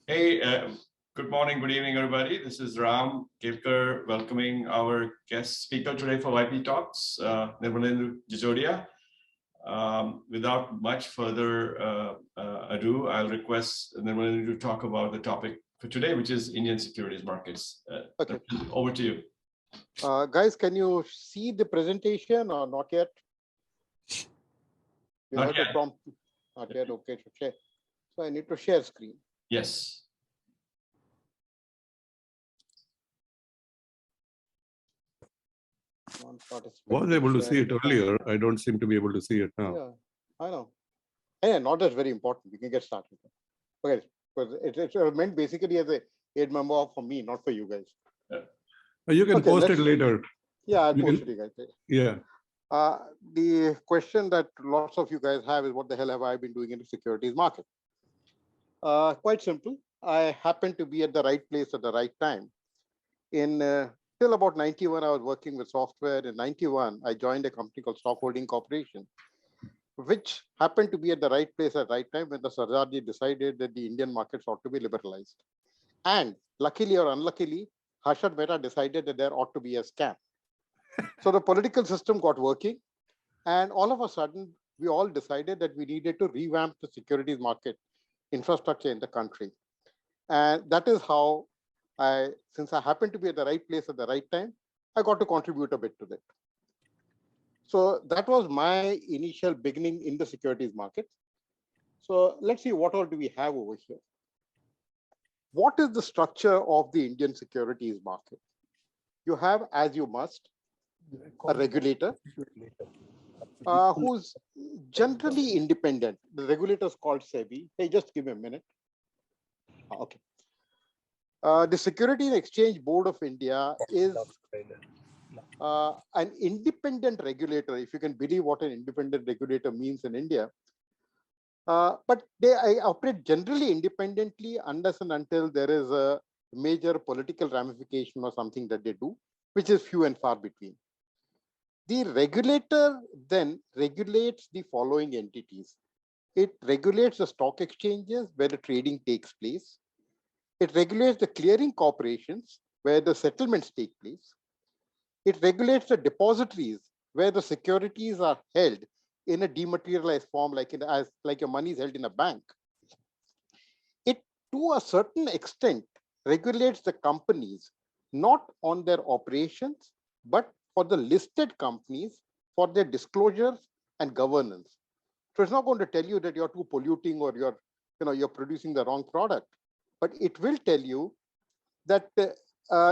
Hey, good morning, good evening, everybody. This is Ram Kelkar welcoming our guest speaker today for YP Talks, Nirmalendu Jajodia. Without much further ado, I'll request Nirmalendu to talk about the topic for today, which is Indian securities markets. Okay. Over to you. Guys, can you see the presentation or not yet? You Not have yet. to prompt. Not yet. Okay, to share. So I need to share screen. Yes. Was able to see it earlier. I don't seem to be able to see it now. Yeah, I know. Yeah, not as very important. We can get started. Okay, because it's meant basically as a aid member for me, not for you guys. You can post it later. Yeah, I'll post it, you guys. Yeah. The question that lots of you guys have is, what the hell have I been doing in the securities market? Quite simple. I happened to be at the right place at the right time. Till about 91, I was working with software. In 91, I joined a company called Stock Holding Corporation, which happened to be at the right place at the right time when the Sardarji decided that the Indian markets ought to be liberalized. And luckily or unluckily, Harshad Mehta decided that there ought to be a scam. So the political system got working, and all of a sudden, we all decided that we needed to revamp the securities market infrastructure in the country. And that is how since I happened to be at the right place at the right time, I got to contribute a bit to that. So that was my initial beginning in the securities market. So let's see, what all do we have over here? What is the structure of the Indian securities market? You have, as you must, a regulator who's generally independent. The regulator is called SEBI. Hey, just give me a minute. Okay. The Security and Exchange Board of India is an independent regulator, if you can believe what an independent regulator means in India. But they operate generally independently unless and until there is a major political ramification or something that they do, which is few and far between. The regulator then regulates the following entities. It regulates the stock exchanges where the trading takes place. It regulates the clearing corporations where the settlements take place. It regulates the depositories where the securities are held in a dematerialized form, like your money is held in a bank. It, to a certain extent, regulates the companies not on their operations, but for the listed companies for their disclosures and governance. So it's not going to tell you that you're too polluting or you're producing the wrong product, but it will tell you that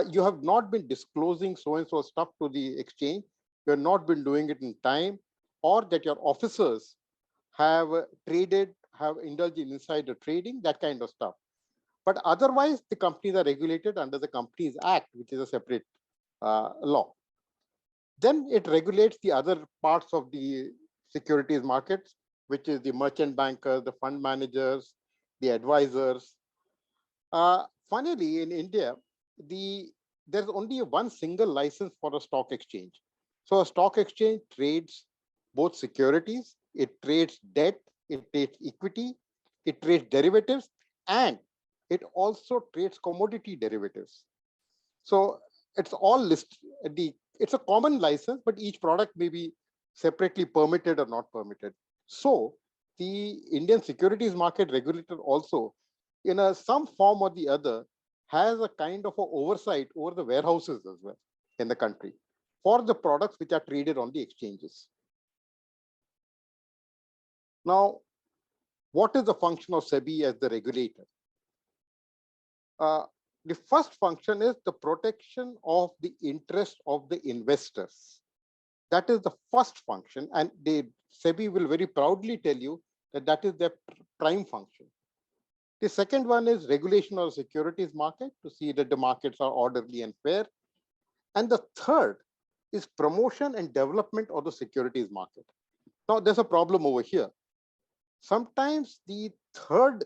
you have not been disclosing so-and-so stuff to the exchange, you have not been doing it in time, or that your officers have indulged in insider trading, that kind of stuff. But otherwise, the companies are regulated under the Companies Act, which is a separate law. Then it regulates the other parts of the securities markets, which is the merchant bankers, the fund managers, the advisors. Funnily, in India, there's only one single license for a stock exchange. So a stock exchange trades both securities, it trades debt, it trades equity, it trades derivatives, and it also trades commodity derivatives. So it's all listed. It's a common license, but each product may be separately permitted or not permitted. So the Indian securities market regulator also, in some form or the other, has a kind of an oversight over the warehouses as well in the country for the products which are traded on the exchanges. Now, what is the function of SEBI as the regulator? The first function is the protection of the interest of the investors. That is the first function, and SEBI will very proudly tell you that that is their prime function. The second one is regulation of the securities market to see that the markets are orderly and fair. And the third is promotion and development of the securities market. Now, there's a problem over here. Sometimes the third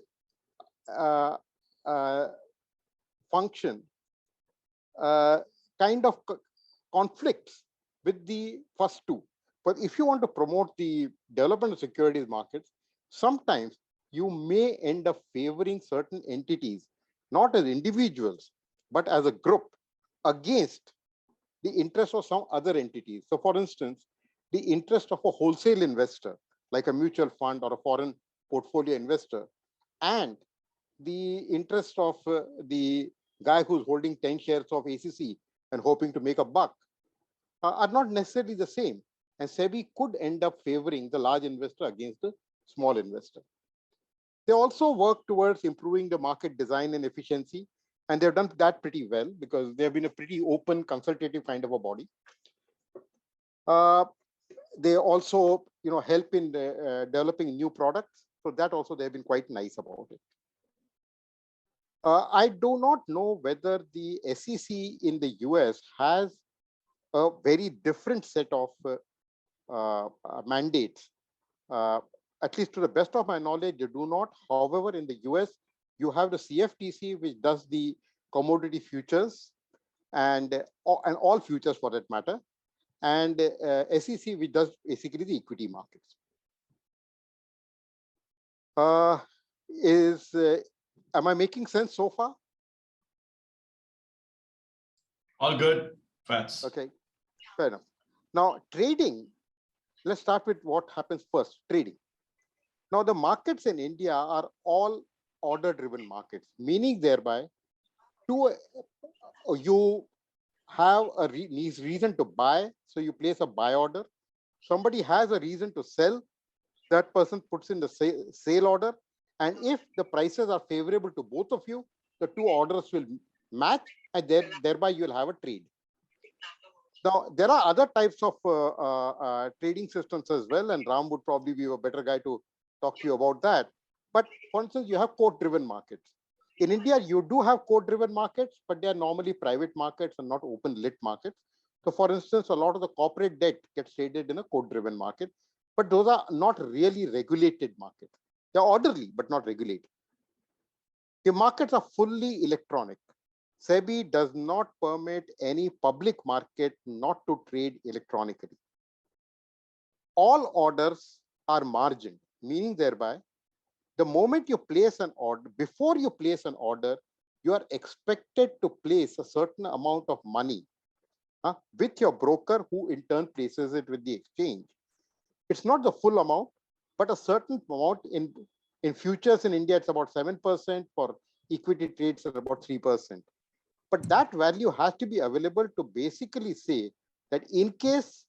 function kind of conflicts with the first two. But if you want to promote the development of securities markets, sometimes you may end up favoring certain entities not as individuals, but as a group against the interest of some other entities. So for instance, the interest of a wholesale investor, like a mutual fund or a foreign portfolio investor, and the interest of the guy who's holding 10 shares of ACC and hoping to make a buck are not necessarily the same. And SEBI could end up favoring the large investor against the small investor. They also work towards improving the market design and efficiency, and they've done that pretty well because they've been a pretty open, consultative kind of a body. They also, help in developing new products. So that also they've been quite nice about it. I do not know whether the SEC in the US has a very different set of mandates. At least to the best of my knowledge, they do not. However, in the US, you have the CFTC, which does the commodity futures and all futures for that matter, and SEC, which does basically the equity markets. Am I making sense so far? All good, Fats. Okay, fair enough. Now, trading, let's start with what happens first, trading. Now, the markets in India are all order-driven markets, meaning thereby you have a reason to buy, so you place a buy order. Somebody has a reason to sell, that person puts in the sale order. And if the prices are favorable to both of you, the two orders will match, and thereby you'll have a trade. Now, there are other types of trading systems as well, and Ram would probably be a better guy to talk to you about that. But for instance, you have quote-driven markets. In India, you do have quote-driven markets, but they are normally private markets and not open-lit markets. So for instance, a lot of the corporate debt gets traded in a quote-driven market, but those are not really regulated markets. They're orderly, but not regulated. The markets are fully electronic. SEBI does not permit any public market not to trade electronically. All orders are margined, meaning thereby, the moment you place an order, before you place an order, you are expected to place a certain amount of money with your broker, who in turn places it with the exchange. It's not the full amount, but a certain amount. In futures in India, it's about 7%. For equity trades, at about 3%. But that value has to be available to basically say that in case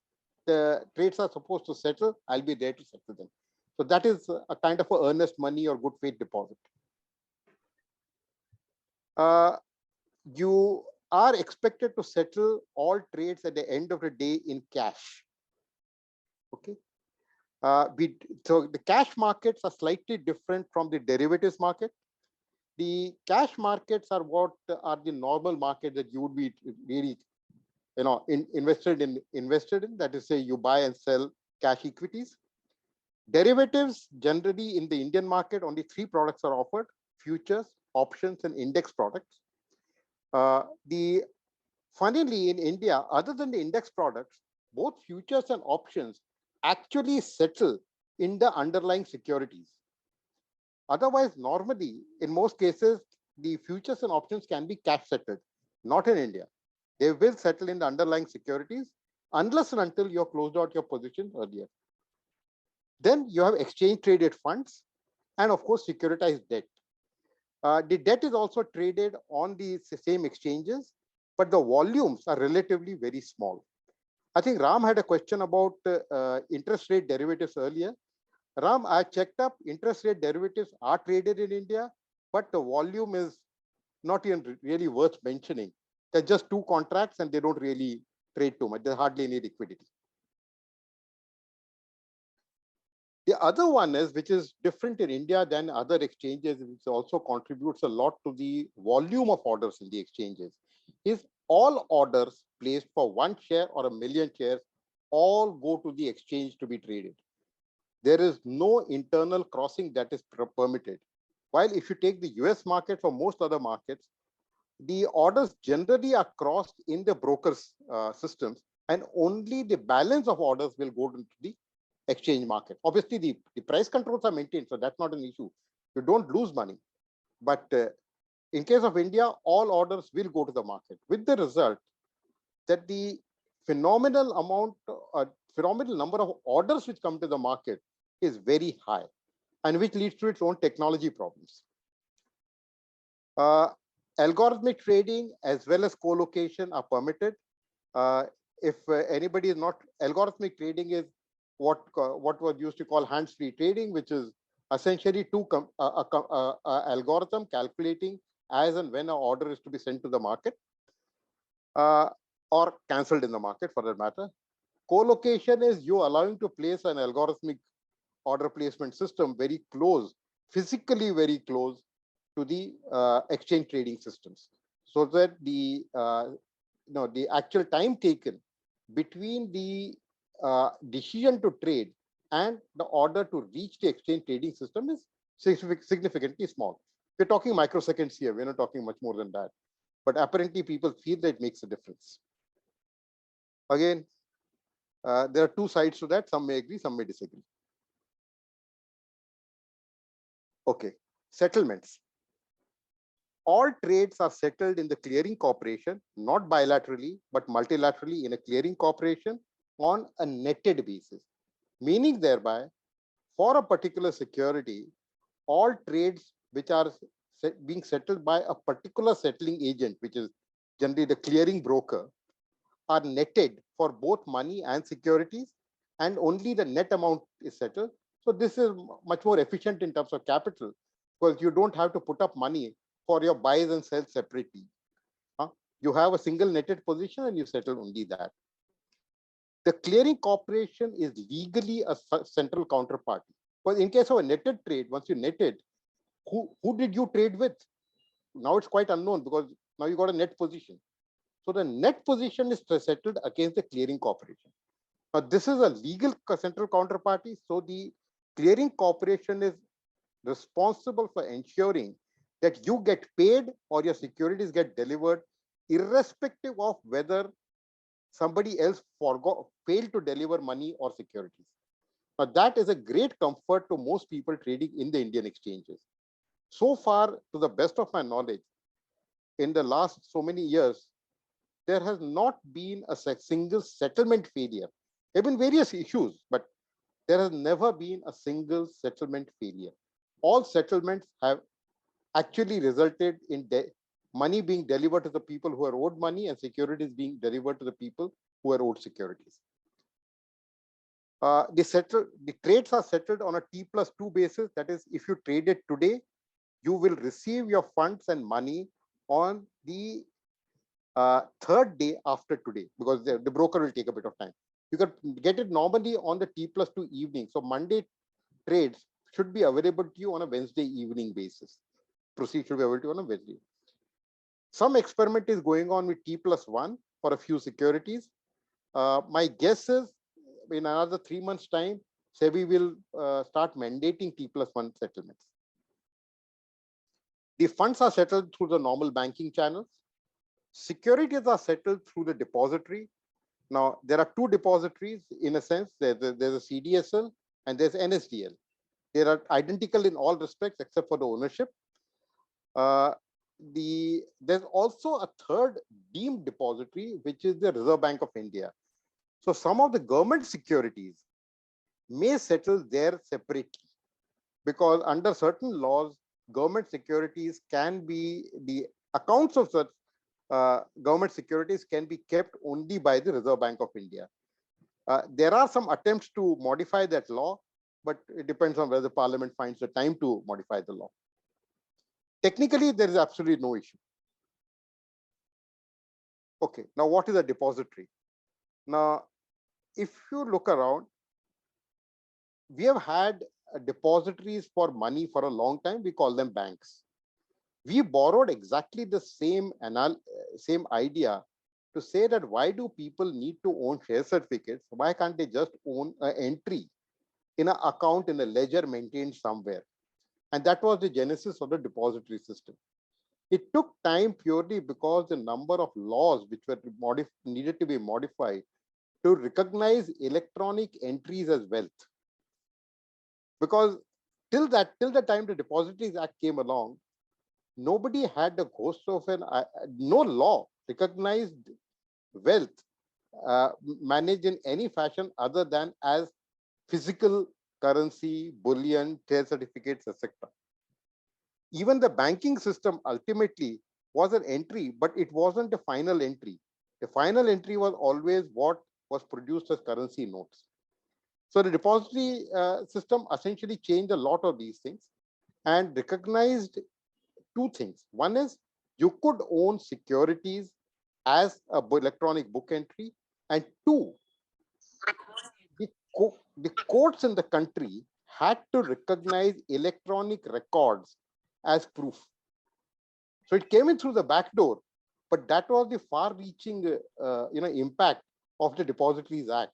the trades are supposed to settle, I'll be there to settle them. So that is a kind of a earnest money or good faith deposit. You are expected to settle all trades at the end of the day in cash. Okay. So the cash markets are slightly different from the derivatives market. The cash markets are what are the normal market that you would be really, invested in. That is, say, you buy and sell cash equities. Derivatives, generally in the Indian market, only 3 products are offered: futures, options, and index products. Funnily, in India, other than the index products, both futures and options actually settle in the underlying securities. Otherwise, normally, in most cases, the futures and options can be cash settled. Not in India. They will settle in the underlying securities unless and until you have closed out your position earlier. Then you have exchange traded funds and, of course, securitized debt. The debt is also traded on the same exchanges, but the volumes are relatively very small. I think Ram had a question about interest rate derivatives earlier. Ram, I checked up, interest rate derivatives are traded in India, but the volume is not even really worth mentioning. They're just 2 contracts and they don't really trade too much. There's hardly any liquidity. The other one is, which is different in India than other exchanges, which also contributes a lot to the volume of orders in the exchanges, is all orders placed for 1 share or 1 million shares all go to the exchange to be traded. There is no internal crossing that is permitted. While if you take the US market or most other markets, the orders generally are crossed in the brokers' systems, and only the balance of orders will go into the exchange market. Obviously, the price controls are maintained, so that's not an issue. You don't lose money, but in case of India, all orders will go to the market, with the result that the phenomenal amount, phenomenal number of orders which come to the market is very high, and which leads to its own technology problems. Algorithmic trading as well as co-location are permitted. If anybody is not, algorithmic trading is what was used to call hands-free trading, which is essentially algorithm calculating as and when an order is to be sent to the market or cancelled in the market for that matter. Co-location is you allowing to place an algorithmic order placement system very close, physically very close to the exchange trading systems, so that the the actual time taken between the decision to trade and the order to reach the exchange trading system is significantly small. We're talking microseconds here. We're not talking much more than that. But apparently people feel that it makes a difference. Again, there are two sides to that. Some may agree, some may disagree. Okay, settlements. All trades are settled in the clearing corporation, not bilaterally, but multilaterally in a clearing corporation on a netted basis. Meaning thereby, for a particular security, all trades which are being settled by a particular settling agent, which is generally the clearing broker, are netted for both money and securities, and only the net amount is settled. So this is much more efficient in terms of capital, because you don't have to put up money for your buys and sells separately. You have a single netted position and you settle only that. The clearing corporation is legally a central counterparty. But in case of a netted trade, once you netted, who did you trade with? Now it's quite unknown, because now you got a net position. So the net position is settled against the clearing corporation. Now this is a legal central counterparty. So the clearing corporation is responsible for ensuring that you get paid or your securities get delivered, irrespective of whether somebody else failed to deliver money or securities. Now that is a great comfort to most people trading in the Indian exchanges. So far, to the best of my knowledge, in the last so many years, there has not been a single settlement failure. There have been various issues, but there has never been a single settlement failure. All settlements have actually resulted in money being delivered to the people who are owed money and securities being delivered to the people who are owed securities. The trades are settled on a T+2 basis. That is, if you trade it today, you will receive your funds and money on the third day after today, because the broker will take a bit of time. You can get it normally on the T+2 evening. So Monday trades should be available to you on a Wednesday evening basis. Proceed should be available to you on a Wednesday. Some experiment is going on with T+1 for a few securities. My guess is in another 3 months' time, SEBI will start mandating T+1 settlements. The funds are settled through the normal banking channels. Securities are settled through the depository. Now, there are two depositories in a sense. There's a CDSL and there's NSDL. They are identical in all respects except for the ownership. There's also a third deemed depository, which is the Reserve Bank of India. So some of the government securities may settle there separately, because under certain laws, government securities can be, the accounts of such government securities can be kept only by the Reserve Bank of India. There are some attempts to modify that law, but it depends on whether the Parliament finds the time to modify the law. Technically, there is absolutely no issue. Okay, now what is a depository? Now, if you look around, we have had depositories for money for a long time. We call them banks. We borrowed exactly the same idea to say that why do people need to own share certificates? Why can't they just own an entry in an account in a ledger maintained somewhere? And that was the genesis of the depository system. It took time purely because the number of laws which were needed to be modified to recognize electronic entries as wealth. Because till the time the Depositories Act came along, nobody had the ghost of no law recognized wealth managed in any fashion other than as physical currency, bullion, trade certificates, etc. Even the banking system ultimately was an entry, but it wasn't a final entry. The final entry was always what was produced as currency notes. So the depository system essentially changed a lot of these things and recognized two things. One is you could own securities as a electronic book entry, and two, the courts in the country had to recognize electronic records as proof. So it came in through the back door, but that was the far-reaching impact of the Depositories Act.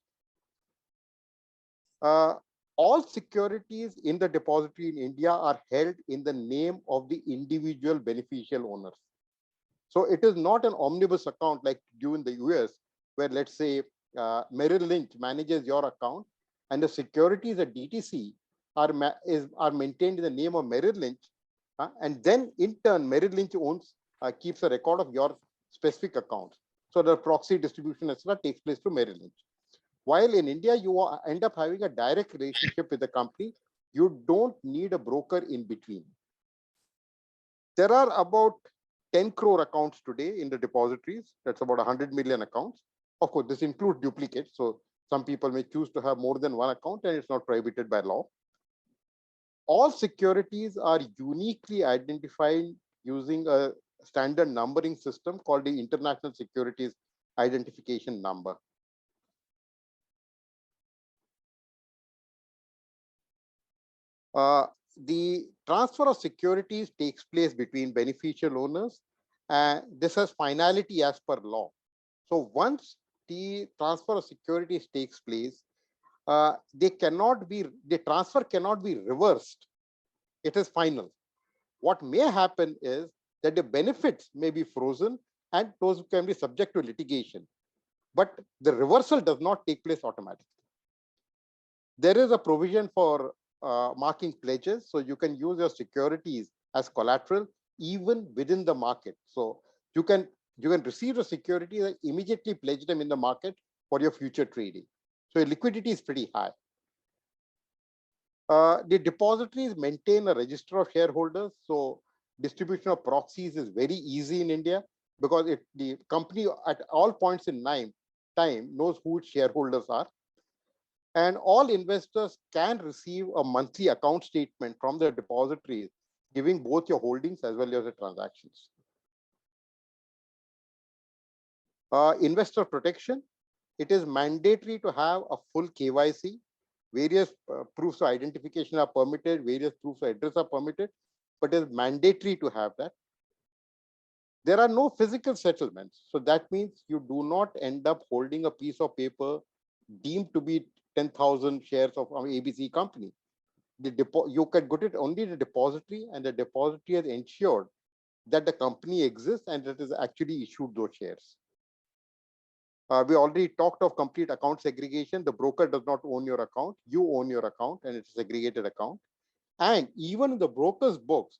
All securities in the depository in India are held in the name of the individual beneficial owners. So it is not an omnibus account like you in the US, where let's say Merrill Lynch manages your account and the securities at DTC are maintained in the name of Merrill Lynch. And then in turn, Merrill Lynch keeps a record of your specific accounts. So the proxy distribution, etc., takes place through Merrill Lynch. While in India, you end up having a direct relationship with the company. You don't need a broker in between. There are about 10 crore accounts today in the depositories. That's about 100 million accounts. Of course, this includes duplicates. So some people may choose to have more than one account and it's not prohibited by law. All securities are uniquely identified using a standard numbering system called the International Securities Identification Number. The transfer of securities takes place between beneficial owners, and this has finality as per law. So once the transfer of securities takes place, the transfer cannot be reversed. It is final. What may happen is that the benefits may be frozen and those can be subject to litigation, but the reversal does not take place automatically. There is a provision for marking pledges, so you can use your securities as collateral even within the market. So you can receive the securities and immediately pledge them in the market for your future trading. So liquidity is pretty high. The depositories maintain a register of shareholders, so distribution of proxies is very easy in India because the company at all points in time knows who its shareholders are. And all investors can receive a monthly account statement from the depositories, giving both your holdings as well as the transactions. Investor protection. It is mandatory to have a full KYC. Various proofs of identification are permitted, various proofs of address are permitted, but it is mandatory to have that. There are no physical settlements. So that means you do not end up holding a piece of paper deemed to be 10,000 shares of an ABC company. You can get it only the depository, and the depository has ensured that the company exists and it is actually issued those shares. We already talked of complete account segregation. The broker does not own your account. You own your account and it's a segregated account. And even in the broker's books,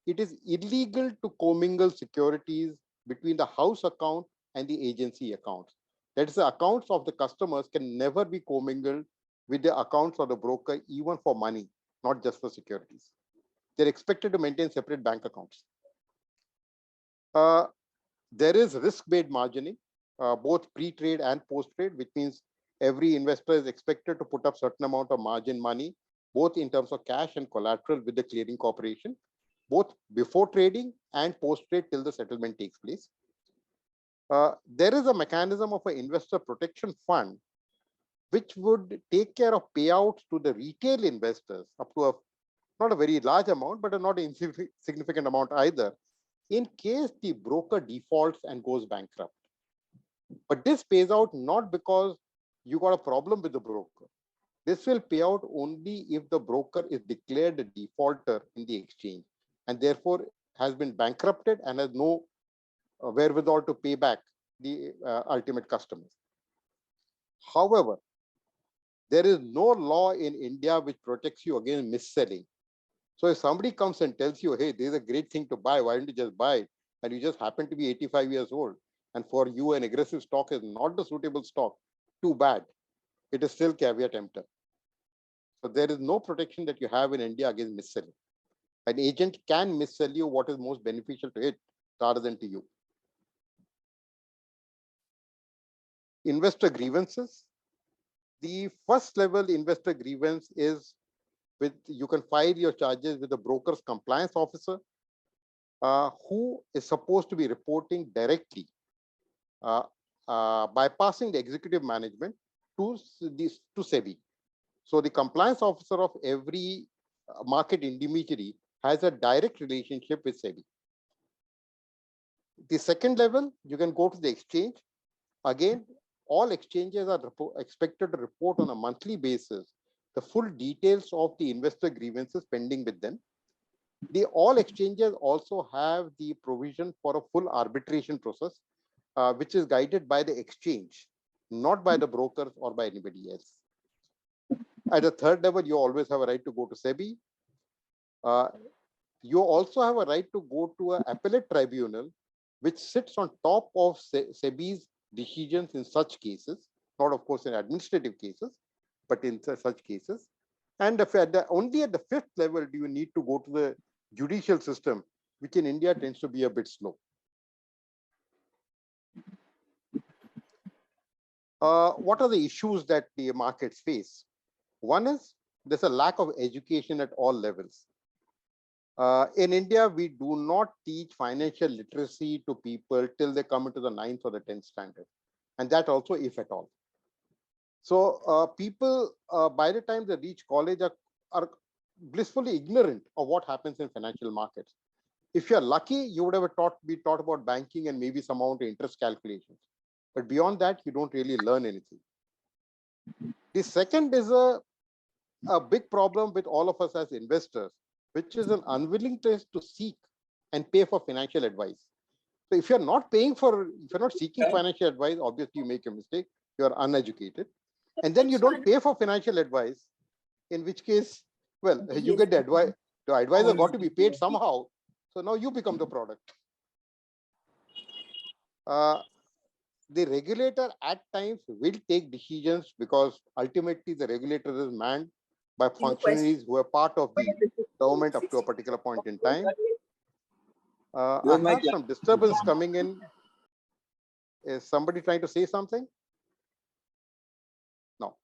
it is illegal to commingle securities between the house account and the agency accounts. That is, the accounts of the customers can never be commingled with the accounts of the broker, even for money, not just for securities. They're expected to maintain separate bank accounts. There is risk-based margining, both pre-trade and post-trade, which means every investor is expected to put up certain amount of margin money, both in terms of cash and collateral with the clearing corporation, both before trading and post-trade till the settlement takes place. There is a mechanism of an investor protection fund, which would take care of payouts to the retail investors up to not a very large amount, but a not insignificant amount either, in case the broker defaults and goes bankrupt. But this pays out not because you got a problem with the broker. This will pay out only if the broker is declared a defaulter in the exchange and therefore has been bankrupted and has no wherewithal to pay back the ultimate customers. However, there is no law in India which protects you against mis-selling. So if somebody comes and tells you, hey, there's a great thing to buy, why don't you just buy it? And you just happen to be 85 years old, and for you an aggressive stock is not the suitable stock, too bad. It is still caveat emptor. So there is no protection that you have in India against mis-selling. An agent can mis-sell you what is most beneficial to it rather than to you. Investor grievances. The first level investor grievance is with, you can file your charges with the broker's compliance officer, who is supposed to be reporting directly, bypassing the executive management to SEBI. So the compliance officer of every market intermediary has a direct relationship with SEBI. The second level, you can go to the exchange. Again, all exchanges are expected to report on a monthly basis the full details of the investor grievances pending with them. All exchanges also have the provision for a full arbitration process, which is guided by the exchange, not by the brokers or by anybody else. At the third level, you always have a right to go to SEBI. You also have a right to go to an appellate tribunal, which sits on top of SEBI's decisions in such cases, not of course in administrative cases, but in such cases. And only at the fifth level do you need to go to the judicial system, which in India tends to be a bit slow. What are the issues that the markets face? One is there's a lack of education at all levels. In India, we do not teach financial literacy to people till they come into the 9th or the 10th standard. And that also, if at all. So people, by the time they reach college, are blissfully ignorant of what happens in financial markets. If you're lucky, you would have be taught about banking and maybe some amount of interest calculations. But beyond that, you don't really learn anything. The second is a big problem with all of us as investors, which is an unwillingness to seek and pay for financial advice. So if you're not seeking financial advice, obviously you make a mistake. You're uneducated. And then you don't pay for financial advice, in which case, well, you get the advice. The advisor got to be paid somehow. So now you become the product. The regulator at times will take decisions because ultimately the regulator is manned by functionaries who are part of the government up to a particular point in time. I have some disturbance coming in. Is somebody trying to say something? No.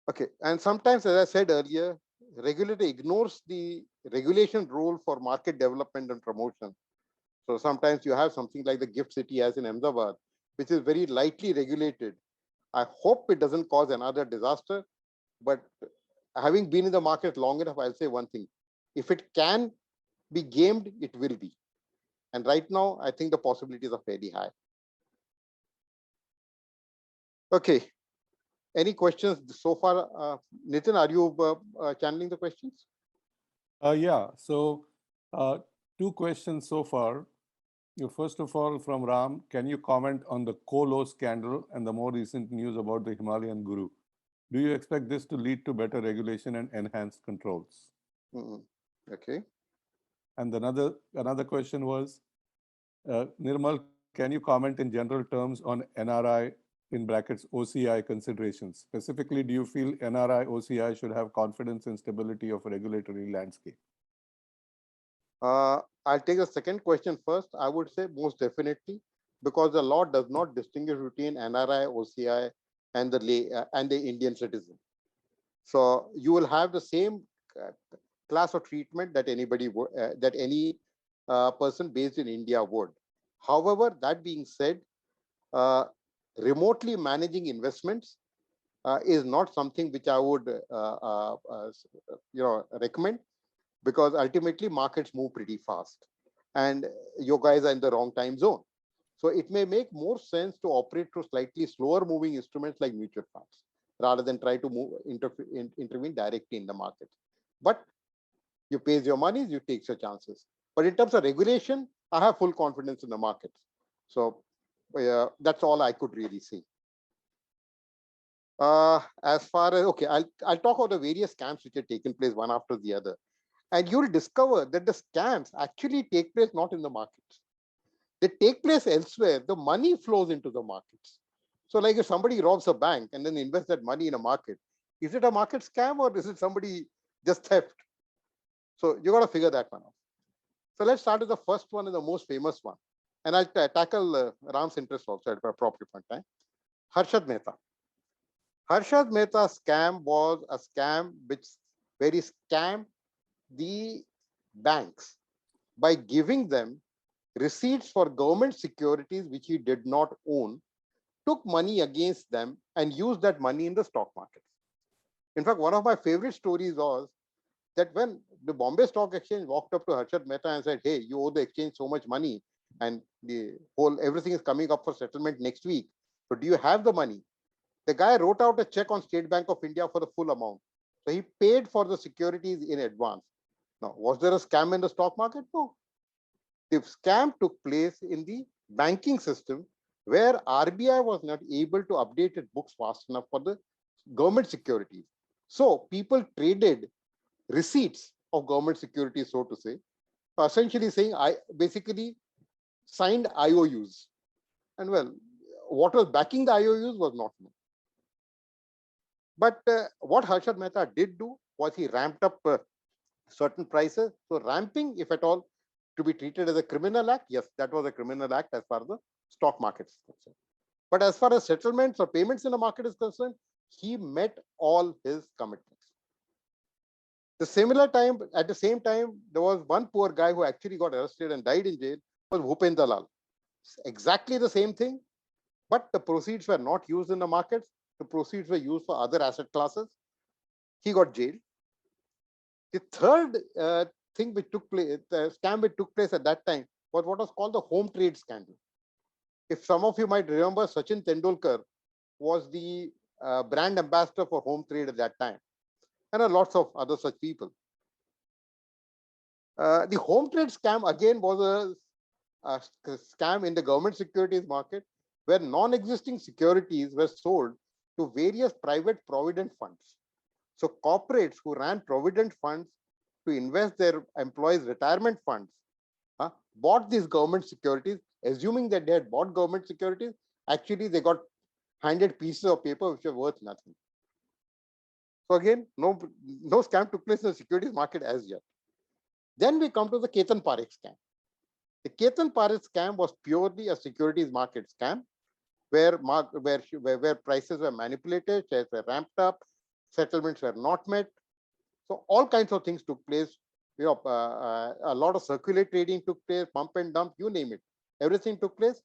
Okay. And sometimes, as I said earlier, regulator ignores the regulation role for market development and promotion. So sometimes you have something like the gift city as in Ahmedabad, which is very lightly regulated. I hope it doesn't cause another disaster, but having been in the market long enough, I'll say one thing. If it can be gamed, it will be. And right now, I think the possibilities are fairly high. Okay. Any questions so far? Nitin, are you channeling the questions? Yeah. So 2 questions so far. First of all, from Ram, can you comment on the Colo scandal and the more recent news about the Himalayan Guru? Do you expect this to lead to better regulation and enhanced controls? Okay. And another question was, Nirmal, can you comment in general terms on NRI in brackets OCI considerations? Specifically, do you feel NRI OCI should have confidence in stability of a regulatory landscape? I'll take the second question first. I would say most definitely, because the law does not distinguish between NRI, OCI, and the Indian citizen. So you will have the same class of treatment that any person based in India would. However, that being said, remotely managing investments is not something which I would recommend, because ultimately markets move pretty fast and you guys are in the wrong time zone. So it may make more sense to operate through slightly slower moving instruments like mutual funds rather than try to intervene directly in the market. But you pays your money, you take your chances. But in terms of regulation, I have full confidence in the markets. So that's all I could really say. As far as, okay, I'll talk about the various scams which have taken place one after the other. And you'll discover that the scams actually take place not in the markets. They take place elsewhere. The money flows into the markets. So like if somebody robs a bank and then invests that money in a market, is it a market scam or is it somebody just theft? So you got to figure that one out. So let's start with the first one and the most famous one. And I'll tackle Ram's interest also at a appropriate point in time. Harshad Mehta. Harshad Mehta scam was a scam where he scammed the banks by giving them receipts for government securities which he did not own, took money against them and used that money in the stock market. In fact, one of my favorite stories was that when the Bombay Stock Exchange walked up to Harshad Mehta and said, "Hey, you owe the exchange so much money and the whole everything is coming up for settlement next week. So do you have the money?" The guy wrote out a check on State Bank of India for the full amount. So he paid for the securities in advance. Now, was there a scam in the stock market? No. The scam took place in the banking system where RBI was not able to update its books fast enough for the government securities. So people traded receipts of government securities, so to say, essentially saying I basically signed IOUs. And well, what was backing the IOUs was not known. But what Harshad Mehta did do was he ramped up certain prices. So ramping, if at all, to be treated as a criminal act, yes, that was a criminal act as far as the stock market is concerned. But as far as settlements or payments in the market is concerned, he met all his commitments. At the same time, there was one poor guy who actually got arrested and died in jail, was Bhupen Dalal. Exactly the same thing, but the proceeds were not used in the markets. The proceeds were used for other asset classes. He got jailed. The third thing which took place, the scam which took place at that time was what was called the home trade scandal. If some of you might remember, Sachin Tendulkar was the brand ambassador for home trade at that time, and lots of other such people. The home trade scam again was a scam in the government securities market where non-existing securities were sold to various private provident funds. So corporates who ran provident funds to invest their employees' retirement funds bought these government securities, assuming that they had bought government securities. Actually, they got handed pieces of paper which were worth nothing. So again, no scam took place in the securities market as yet. Then we come to the Ketan Parekh scam. The Ketan Parekh scam was purely a securities market scam where prices were manipulated, shares were ramped up, settlements were not met. So all kinds of things took place. A lot of circular trading took place, pump and dump, you name it. Everything took place.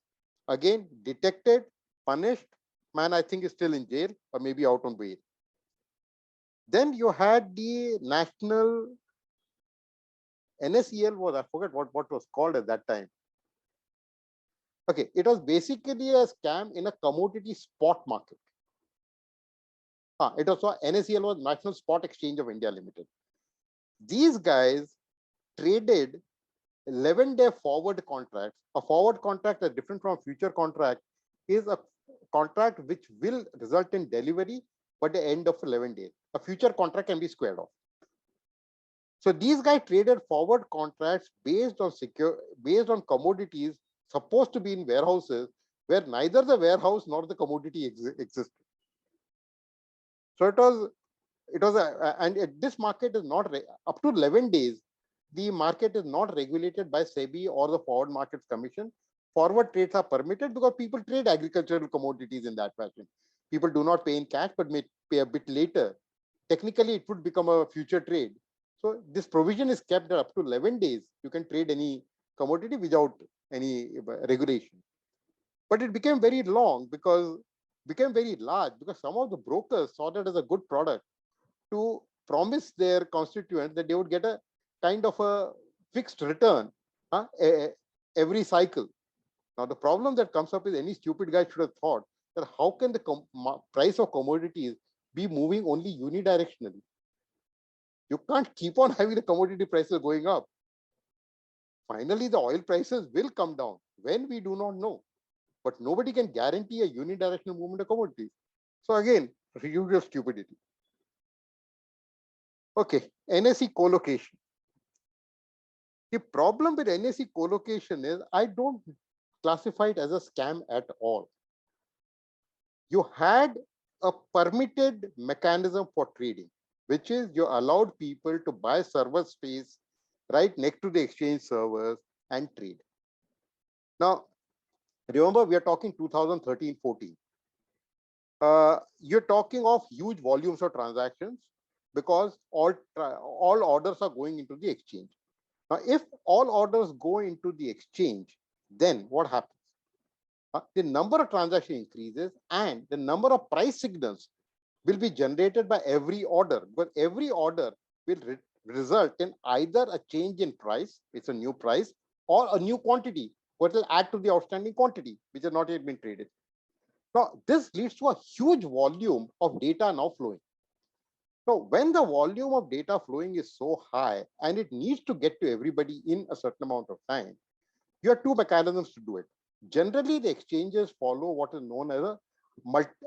Again, detected, punished. Man, I think is still in jail or maybe out on bail. Then you had the national NSEL was, I forget what was called at that time. Okay, it was basically a scam in a commodity spot market. It was NSEL was National Spot Exchange of India Limited. These guys traded 11-day forward contracts. A forward contract is different from a future contract, is a contract which will result in delivery by the end of 11 days. A future contract can be squared off. So these guys traded forward contracts based on commodities supposed to be in warehouses where neither the warehouse nor the commodity existed. So it was and this market is not up to 11 days. The market is not regulated by SEBI or the Forward Markets Commission. Forward trades are permitted because people trade agricultural commodities in that fashion. People do not pay in cash but may pay a bit later. Technically, it would become a future trade. So this provision is kept that up to 11 days, you can trade any commodity without any regulation. But it became very large because some of the brokers saw that as a good product to promise their constituents that they would get a kind of a fixed return every cycle. Now, the problem that comes up is any stupid guy should have thought that how can the price of commodities be moving only unidirectionally? You can't keep on having the commodity prices going up. Finally, the oil prices will come down. When, we do not know. But nobody can guarantee a unidirectional movement of commodities. So again, usual stupidity. Okay, NSE co-location. The problem with NSE co-location is I don't classify it as a scam at all. You had a permitted mechanism for trading, which is you allowed people to buy server space right next to the exchange servers and trade. Now, remember, we are talking 2013-14. You're talking of huge volumes of transactions because all orders are going into the exchange. Now, if all orders go into the exchange, then what happens? The number of transactions increases and the number of price signals will be generated by every order, but every order will result in either a change in price, it's a new price, or a new quantity, what will add to the outstanding quantity, which has not yet been traded. Now, this leads to a huge volume of data now flowing. So when the volume of data flowing is so high and it needs to get to everybody in a certain amount of time, you have two mechanisms to do it. Generally, the exchanges follow what is known as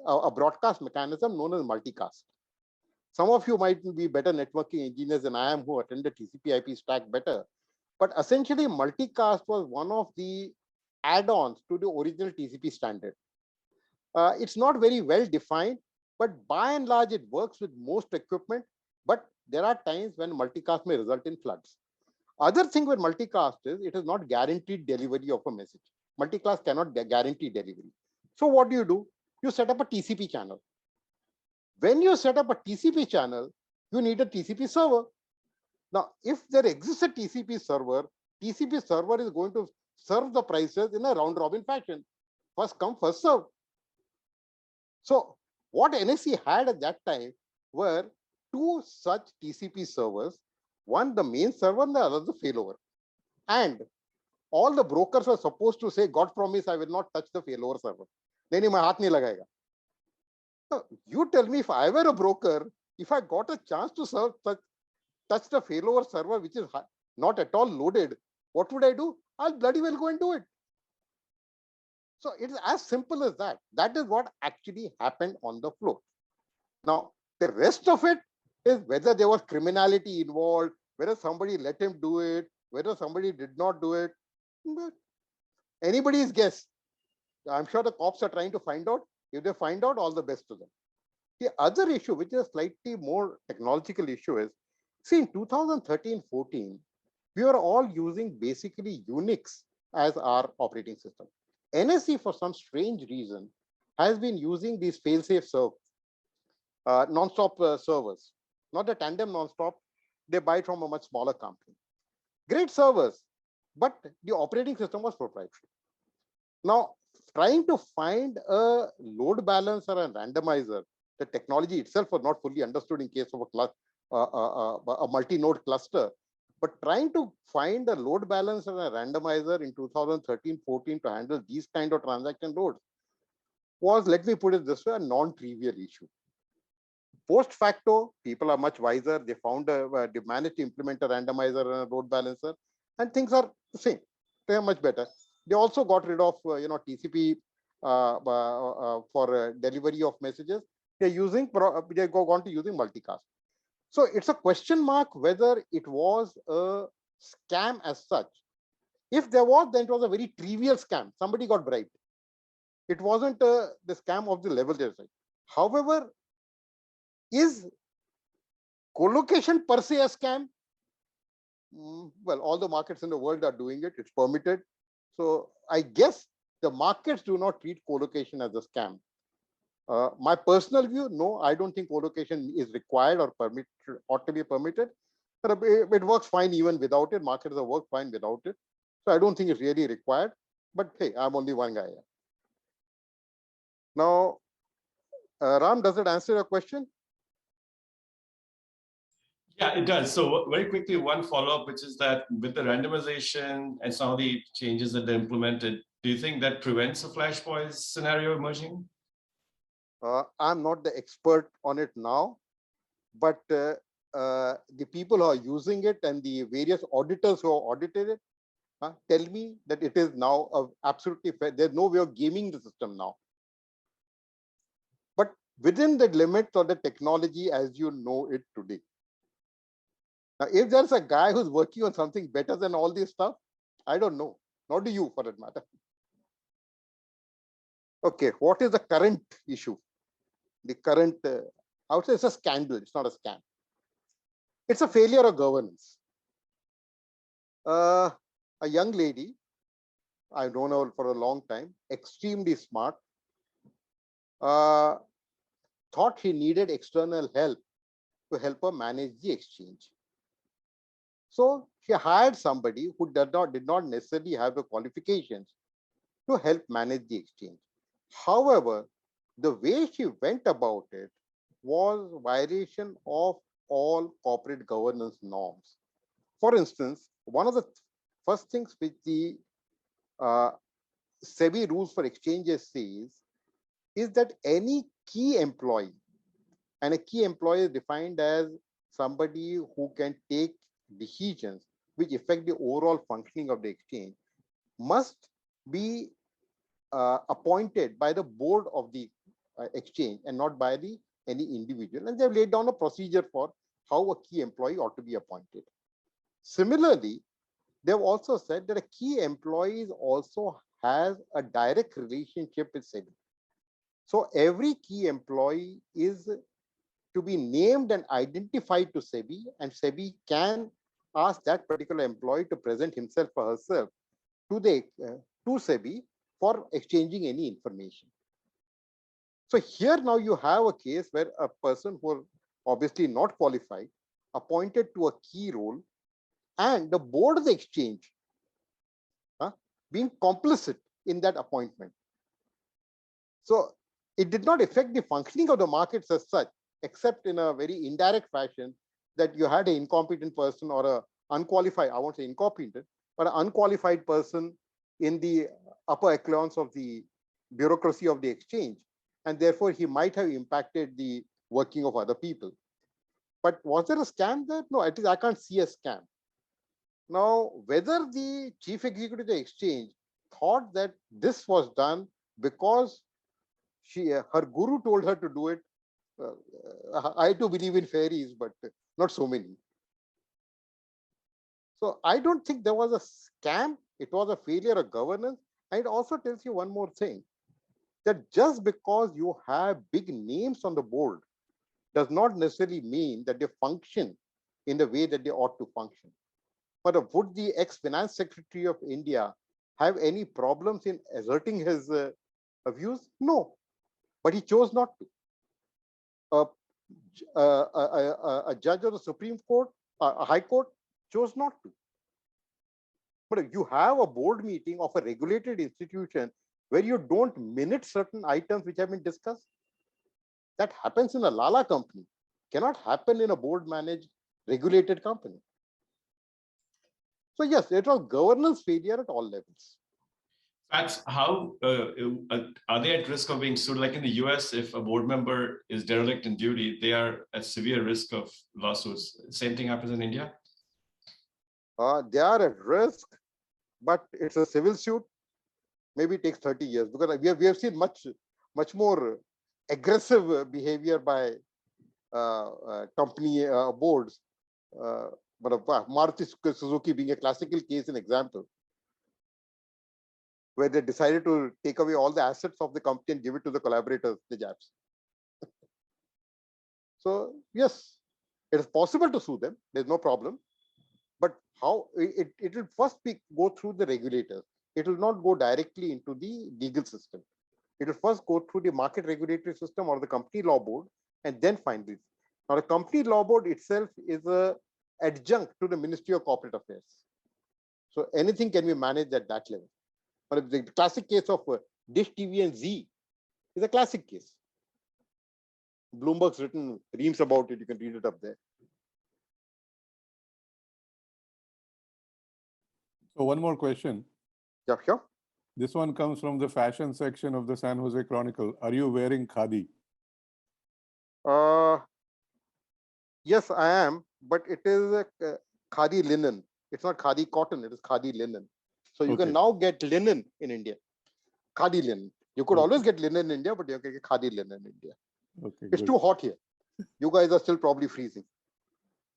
a broadcast mechanism known as multicast. Some of you might be better networking engineers than I am who attended TCP/IP stack better. But essentially, multicast was one of the add-ons to the original TCP standard. It's not very well defined, but by and large, it works with most equipment. But there are times when multicast may result in floods. Other thing with multicast is it is not guaranteed delivery of a message. Multicast cannot guarantee delivery. So what do? You set up a TCP channel. When you set up a TCP channel, you need a TCP server. Now, if there exists a TCP server is going to serve the prices in a round robin fashion. First come, first serve. So what NSE had at that time were two such TCP servers, one the main server and the other the failover. And all the brokers were supposed to say, God promise, I will not touch the failover server. Then my haath nahi lagayega. So you tell me, if I were a broker, if I got a chance to touch the failover server, which is not at all loaded, what would I do? I'll bloody well go and do it. So it's as simple as that. That is what actually happened on the floor. Now, the rest of it is whether there was criminality involved, whether somebody let him do it, whether somebody did not do it. Anybody's guess. I'm sure the cops are trying to find out. If they find out, all the best to them. The other issue, which is a slightly more technological issue, is see, in 2013-14, we were all using basically Unix as our operating system. NSE, for some strange reason, has been using these fail-safe non-stop servers, not the tandem non-stop. They buy it from a much smaller company. Great servers, but the operating system was proprietary. Now, trying to find a load balancer and randomizer, the technology itself was not fully understood in case of a multi-node cluster. But trying to find a load balancer and a randomizer in 2013-14 to handle these kind of transaction loads was, let me put it this way, a non-trivial issue. Post facto, people are much wiser. They they managed to implement a randomizer and a load balancer, and things are the same. They are much better. They also got rid of TCP for delivery of messages. They're gone to using multicast. So it's a question mark whether it was a scam as such. If there was, then it was a very trivial scam. Somebody got bribed. It wasn't the scam of the level there. However, is co-location per se a scam? Well, all the markets in the world are doing it. It's permitted. So I guess the markets do not treat co-location as a scam. My personal view, no, I don't think co-location is required or ought to be permitted. But it works fine even without it. Markets have worked fine without it. So I don't think it's really required. But hey, I'm only one guy. Now, Ram, does it answer your question? Yeah, it does. So very quickly, one follow-up, which is that with the randomization and some of the changes that they implemented, do you think that prevents a flash boys scenario emerging? I'm not the expert on it now, but the people who are using it and the various auditors who have audited it tell me that it is now absolutely fair. There's no way of gaming the system now. But within the limits of the technology as you know it today. Now, if there's a guy who's working on something better than all this stuff, I don't know. Nor do you, for that matter. Okay, what is the current issue? The current, I would say it's a scandal. It's not a scam. It's a failure of governance. A young lady, I've known her for a long time, extremely smart, thought she needed external help to help her manage the exchange. So she hired somebody who did not necessarily have the qualifications to help manage the exchange. However, the way she went about it was violation of all corporate governance norms. For instance, one of the first things which the SEBI rules for exchanges says is that any key employee, and a key employee is defined as somebody who can take decisions which affect the overall functioning of the exchange, must be appointed by the board of the exchange and not by any individual. And they've laid down a procedure for how a key employee ought to be appointed. Similarly, they've also said that a key employee also has a direct relationship with SEBI. So every key employee is to be named and identified to SEBI, and SEBI can ask that particular employee to present himself or herself to SEBI for exchanging any information. So here now you have a case where a person who are obviously not qualified, appointed to a key role, and the board of the exchange being complicit in that appointment. So it did not affect the functioning of the markets as such, except in a very indirect fashion, that you had an incompetent person or a unqualified, I won't say incompetent, but an unqualified person in the upper echelons of the bureaucracy of the exchange. And therefore, he might have impacted the working of other people. But was there a scam there? No, at least I can't see a scam. Now, whether the chief executive of the exchange thought that this was done because her guru told her to do it, I too believe in fairies, but not so many. So I don't think there was a scam. It was a failure of governance. And it also tells you one more thing, that just because you have big names on the board does not necessarily mean that they function in the way that they ought to function. But would the ex-finance secretary of India have any problems in asserting his views? No, but he chose not to. A judge of the Supreme Court, a High Court, chose not to. But if you have a board meeting of a regulated institution where you don't minute certain items which have been discussed, that happens in a Lala company, cannot happen in a board managed regulated company. So yes, it was governance failure at all levels. That's how are they at risk of being sued? Like in the US, if a board member is derelict in duty, they are at severe risk of lawsuits. Same thing happens in India? They are at risk, but it's a civil suit. Maybe it takes 30 years, because we have seen much more aggressive behavior by company boards. But Maruti Suzuki being a classical case, an example, where they decided to take away all the assets of the company and give it to the collaborators, the Japs. So yes, it is possible to sue them. There's no problem. But how it will first go through the regulators. It will not go directly into the legal system. It will first go through the market regulatory system or the company law board, and then finally. Now, the company law board itself is a adjunct to the Ministry of Corporate Affairs. So anything can be managed at that level. But the classic case of Dish TV and Z is a classic case. Bloomberg's written reams about it. You can read it up there. So one more question. Yeah, sure. This one comes from the fashion section of the San Jose Chronicle. Are you wearing khadi? Yes, I am, but it is a khadi linen. It's not khadi cotton, it is khadi linen. So you can now get linen in India. Khadi linen. You could always get linen in India, but you can get khadi linen in India. Okay, It's good. too hot here. You guys are still probably freezing.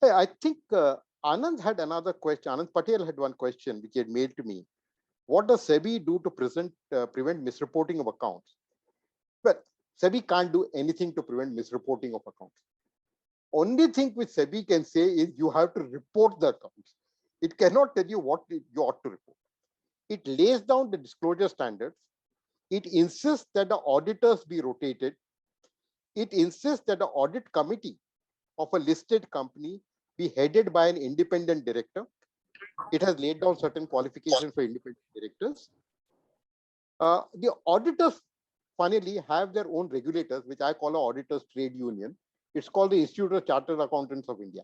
Hey, I think Anand had another question. Anand Patel had one question which he had mailed to me. What does SEBI do to prevent misreporting of accounts? Well, SEBI can't do anything to prevent misreporting of accounts. Only thing which SEBI can say is you have to report the accounts. It cannot tell you what you ought to report. It lays down the disclosure standards. It insists that the auditors be rotated. It insists that the audit committee of a listed company be headed by an independent director. It has laid down certain qualifications for independent directors. The auditors, funnily, have their own regulators, which I call an auditors trade union. It's called the Institute of Chartered Accountants of India.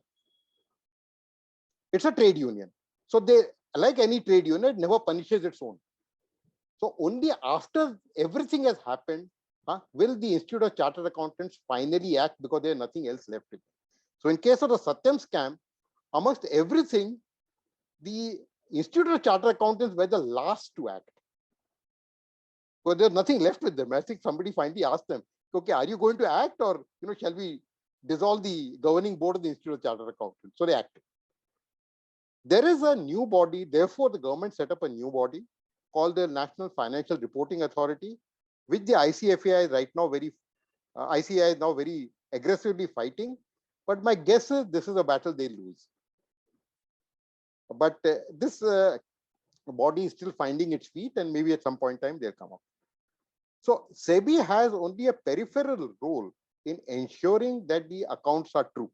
It's a trade union. So they, like any trade union, it never punishes its own. So only after everything has happened, will the Institute of Chartered Accountants finally act, because there's nothing else left. So in case of the Satyam scam, amongst everything, the Institute of Chartered Accountants were the last to act. But there's nothing left with them. I think somebody finally asked them, okay, are you going to act, or shall we dissolve the governing board of the Institute of Chartered Accountants? So they acted. There is a new body, therefore the government set up a new body called the National Financial Reporting Authority, which the ICFAI is right now ICAI is now very aggressively fighting. But my guess is this is a battle they lose. But this body is still finding its feet, and maybe at some point in time they'll come up. So SEBI has only a peripheral role in ensuring that the accounts are true.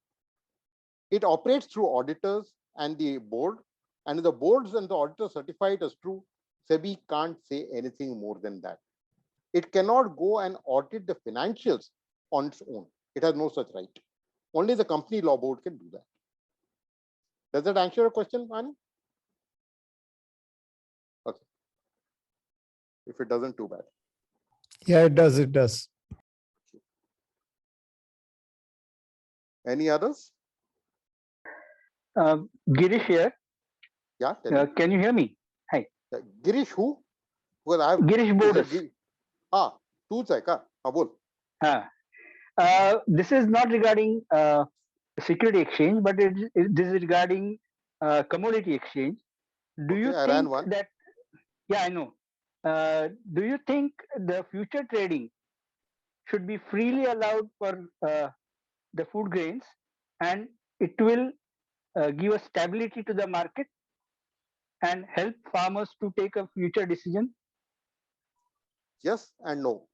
It operates through auditors and the board, and if the boards and the auditors certify it as true, SEBI can't say anything more than that. It cannot go and audit the financials on its own. It has no such right. Only the company law board can do that. Does that answer your question, Anand? Okay. If it doesn't, too bad. Yeah, it does. It does. Any others? Girish here. Yeah. Tell me. Can you hear me? Hi. Girish who? Well, I have Girish Bodas. तूच आहे का? बोल. This is not regarding security exchange, but this is regarding commodity exchange. Do you think that? Yeah, I know. Do you think the future trading should be freely allowed for the food grains, and it will give a stability to the market and help farmers to take a future decision? Yes and no.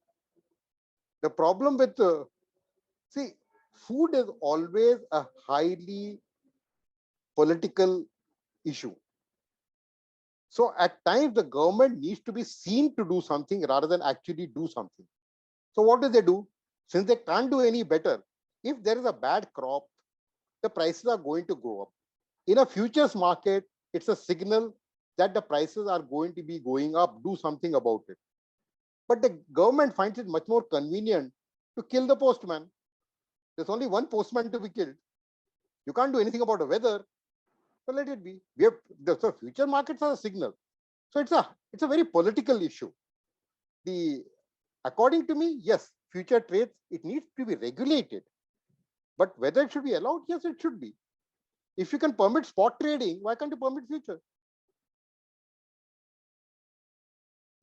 The problem with see, food is always a highly political issue. So at times the government needs to be seen to do something rather than actually do something. So what do? Since they can't do any better, if there is a bad crop, the prices are going to go up. In a futures market, it's a signal that the prices are going to be going up. Do something about it. But the government finds it much more convenient to kill the postman. There's only one postman to be killed. You can't do anything about the weather, so let it be. So future markets are a signal. So it's a very political issue. According to me, yes, future trades, it needs to be regulated. But whether it should be allowed, yes, it should be. If you can permit spot trading, why can't you permit future?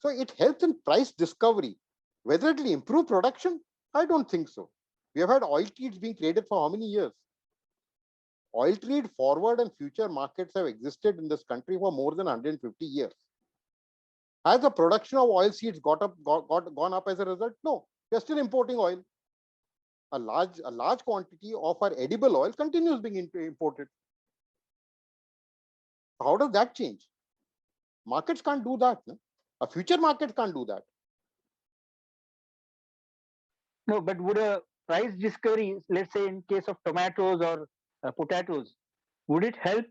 So it helps in price discovery. Whether it will improve production, I don't think so. We have had oil trades being traded for how many years? Oil trade forward and future markets have existed in this country for more than 150 years. Has the production of oil seeds gone up as a result? No, we are still importing oil. A large quantity of our edible oil continues being imported. How does that change? Markets can't do that. No? A future market can't do that. No, but would a price discovery, let's say in case of tomatoes or potatoes, would it help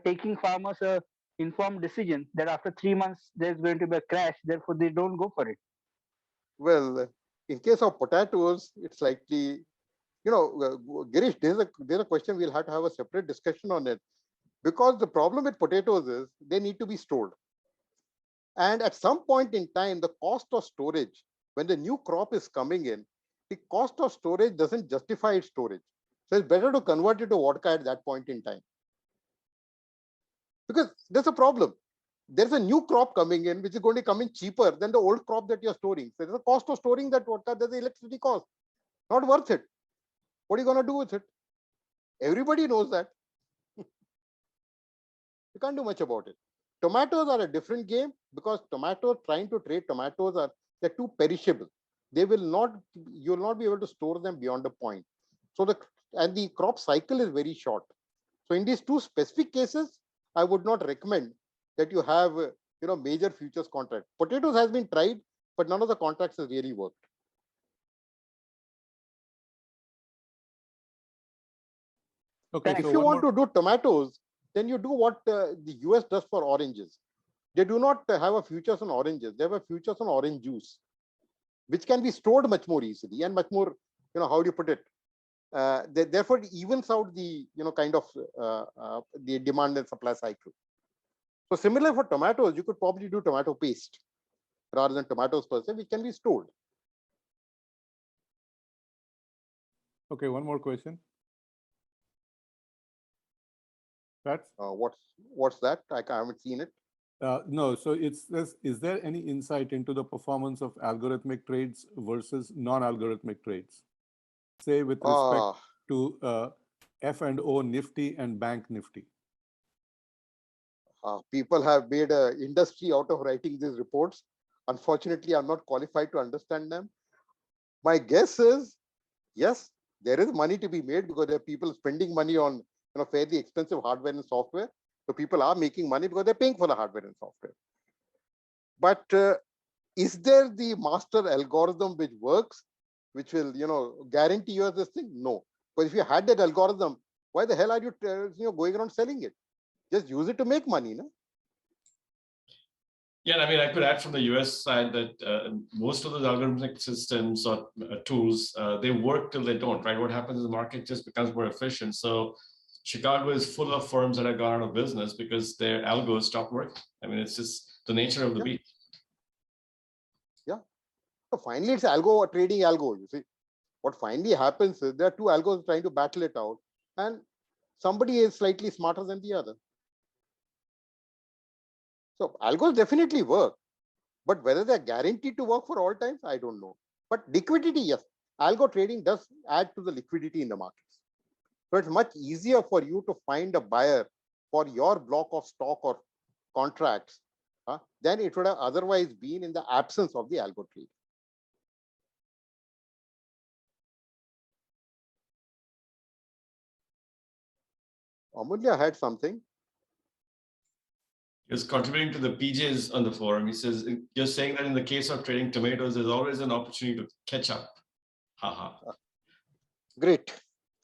taking farmers a informed decision that after 3 months there's going to be a crash, therefore they don't go for it? Well, in case of potatoes, it's likely, Girish, there's a question we'll have to have a separate discussion on it, because the problem with potatoes is they need to be stored. And at some point in time, the cost of storage, when the new crop is coming in, the cost of storage doesn't justify its storage. So it's better to convert it to vodka at that point in time. Because there's a problem. There's a new crop coming in, which is going to come in cheaper than the old crop that you're storing. So there's a cost of storing that vodka, there's the electricity cost. Not worth it. What are you going to do with it? Everybody knows that. You can't do much about it. Tomatoes are a different game because tomatoes, trying to trade tomatoes, they're too perishable. They will not, you will not be able to store them beyond a point. So the crop cycle is very short. So in these two specific cases, I would not recommend that you have major futures contract. Potatoes has been tried, but none of the contracts has really worked. Okay, if you want to do tomatoes, then you do what the US does for oranges. They do not have a futures on oranges. They have a futures on orange juice, which can be stored much more easily and much more, how do you put it? Therefore, it evens out the, kind of the demand and supply cycle. So similar for tomatoes, you could probably do tomato paste rather than tomatoes per se, which can be stored. Okay, one more question. That's what's that? I haven't seen it. No, so is there any insight into the performance of algorithmic trades versus non-algorithmic trades? Say with respect to F&O Nifty and Bank Nifty. People have made an industry out of writing these reports. Unfortunately, I'm not qualified to understand them. My guess is, yes, there is money to be made because there are people spending money on fairly expensive hardware and software. So people are making money because they're paying for the hardware and software. But is there the master algorithm which works, which will guarantee you this thing? No. But if you had that algorithm, why the hell are you going around selling it? Just use it to make money, no? Yeah, I mean, I could add from the US side that most of those algorithmic systems or tools, they work till they don't, right? What happens is the market just becomes more efficient. So Chicago is full of firms that have gone out of business because their algos stopped working. I mean, it's just the nature of the beast. Yeah. So finally, it's algo, a trading algo. You see, what finally happens is there are two algos trying to battle it out, and somebody is slightly smarter than the other. So algos definitely work, but whether they're guaranteed to work for all times, I don't know. But liquidity, yes, algo trading does add to the liquidity in the markets. So it's much easier for you to find a buyer for your block of stock or contracts than it would have otherwise been in the absence of the algo trade. Amulya had something. Is contributing to the PJs on the forum. He says, you're saying that in the case of trading tomatoes, there's always an opportunity to catch up. Haha. Great.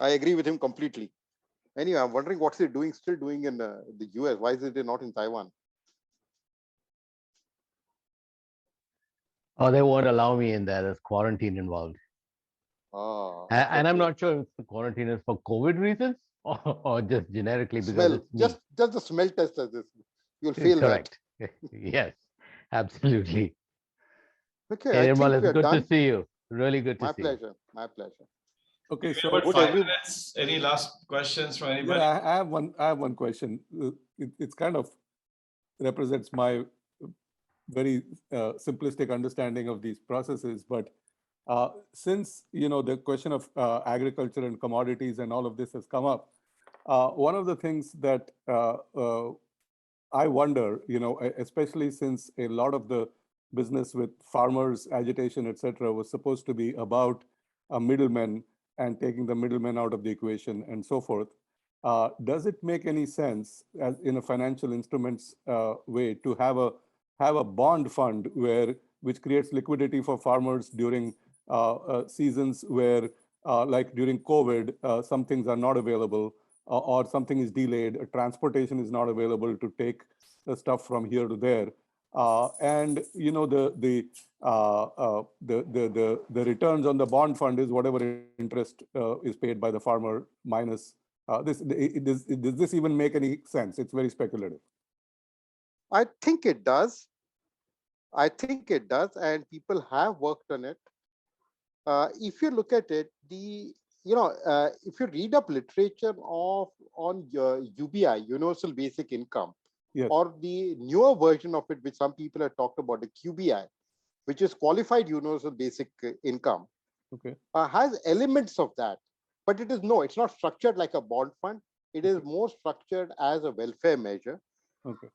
I agree with him completely. Anyway, I'm wondering what's he still doing in the US? Why is it not in Taiwan? Oh, they won't allow me in there. There's quarantine involved. And I'm not sure if the quarantine is for COVID reasons or just generically because just the smell test as this. You'll feel correct. That. Yes, absolutely. Okay, hey, Nirmal, it's good to see you. Really good to see you. My pleasure. Okay, so about 5 minutes. Any last questions from anybody? Yeah, I have one question. It's kind of represents my very simplistic understanding of these processes, but since the question of agriculture and commodities and all of this has come up, one of the things that I wonder, especially since a lot of the business with farmers, agitation, etc., was supposed to be about middlemen and taking the middlemen out of the equation and so forth. Does it make any sense, as in a financial instruments way, to have a bond fund which creates liquidity for farmers during seasons where, like during COVID, some things are not available, or something is delayed, transportation is not available to take the stuff from here to there, and the returns on the bond fund is whatever interest is paid by the farmer minus this. Does this even make any sense? It's very speculative. I think it does. And people have worked on it. if you look at it, if you read up literature on UBI, Universal Basic Income, yes, or the newer version of it, which some people have talked about, the QBI, which is Qualified Universal Basic Income, okay, has elements of that, but it's not structured like a bond fund. It is more structured as a welfare measure. okay,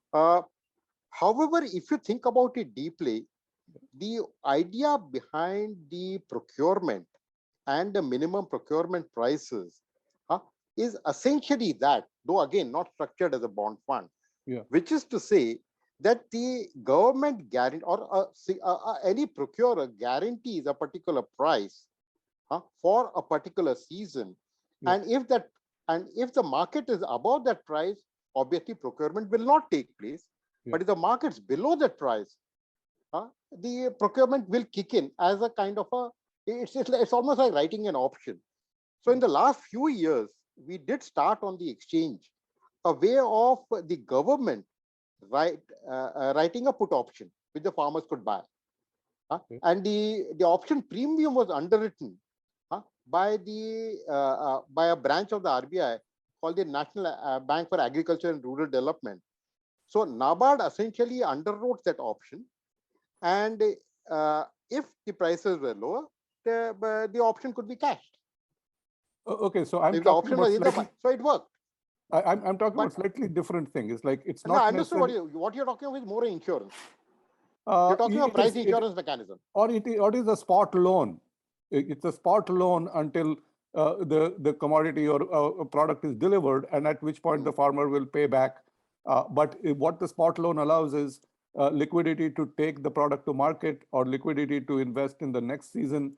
However, if you think about it deeply, the idea behind the procurement and the minimum procurement prices is essentially that, though again not structured as a bond fund, yeah, which is to say that the government guarantee or any procurer guarantees a particular price for a particular season, yeah. and if the market is above that price, obviously procurement will not take place. Yeah. But if the market's below that price, the procurement will kick in as a kind of it's almost like writing an option. So in the last few years, we did start on the exchange a way of the government writing a put option which the farmers could buy. Okay. And the option premium was underwritten by a branch of the RBI called the National Bank for Agriculture and Rural Development. So NABARD essentially underwrote that option, and if the prices were lower, the option could be cashed. Okay, so I'm if the talking option about was either slightly, so it worked. I'm talking But- about slightly different thing. It's like it's No, not I understood necessarily. what you're talking about is more insurance. You're talking about price insurance mechanism. Or it is a spot loan. It's a spot loan until the commodity or a product is delivered, and at which point the farmer will pay back. But what the spot loan allows is liquidity to take the product to market or liquidity to invest in the next season.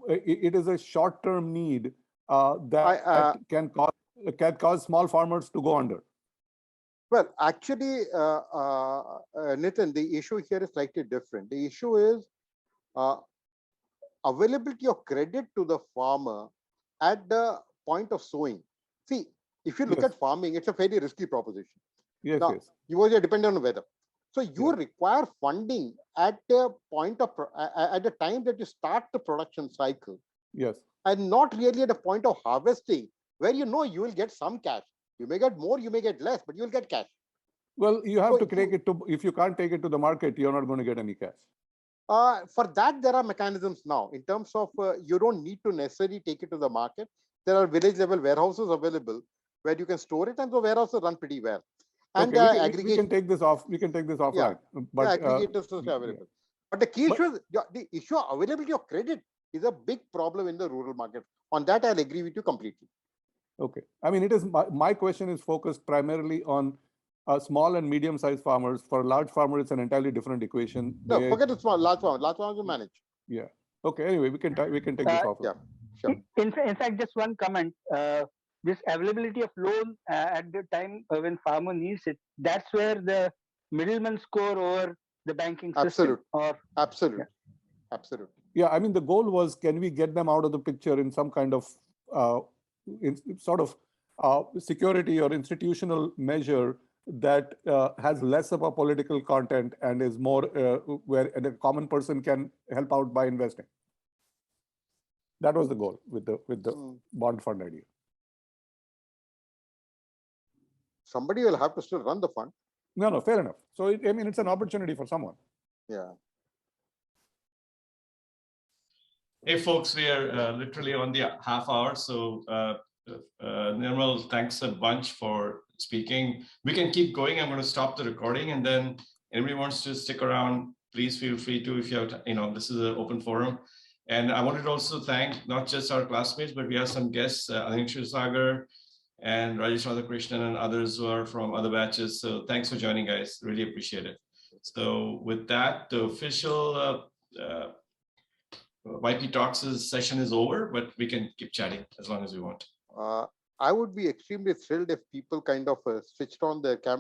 It is a short-term need that can cause small farmers to go under. Well, actually, Nitin, the issue here is slightly different. The issue is availability of credit to the farmer at the point of sowing. See, if you look Yes. at farming, it's a very risky proposition. Yes, Now, yes. you are dependent on weather. So you Yeah. require funding at the point of at the time that you start the production cycle, Yes. and not really at the point of harvesting, where you will get some cash. You may get more, you may get less, but you'll get cash. Well, you have So to take it to, if you can't take it to the market, you're not going to get any cash. For that, there are mechanisms now in terms of you don't need to necessarily take it to the market. There are village level warehouses available where you can store it, and the warehouses run pretty well. And Okay, we can take this off. We can take this offline. But aggregators are available. But the key issue is the issue of availability of credit is a big problem in the rural market. On that, I'll agree with you completely. Okay, I mean, it is my question is focused primarily on small and medium-sized farmers. For large farmers, it's an entirely different equation. No, forget the small, large farmers. Large farmers will manage. Yeah. Okay. Anyway, we can take this offline. Yeah. Sure. In fact, just one comment. This availability of loan at the time when farmer needs it, that's where the middleman score over the banking system. Absolutely. Absolutely. Yeah, I mean, the goal was, can we get them out of the picture in some kind of security or institutional measure that has less of a political content and is more where a common person can help out by investing. That was the goal with the bond fund idea. Somebody will have to still run the fund. No, fair enough. So, I mean, it's an opportunity for someone. Yeah. Hey, folks, we are literally on the half hour. So, Nirmal, thanks a bunch for speaking. We can keep going. I'm going to stop the recording, and then anybody wants to stick around, please feel free to. If you have, this is an open forum. And I wanted to also thank not just our classmates, but we have some guests, Anish Sagar and Rajesh Radhakrishnan and others who are from other batches. So thanks for joining, guys. Really appreciate it. So with that, the official YP Talks session is over, but we can keep chatting as long as we want. I would be extremely thrilled if people kind of switched on their camera.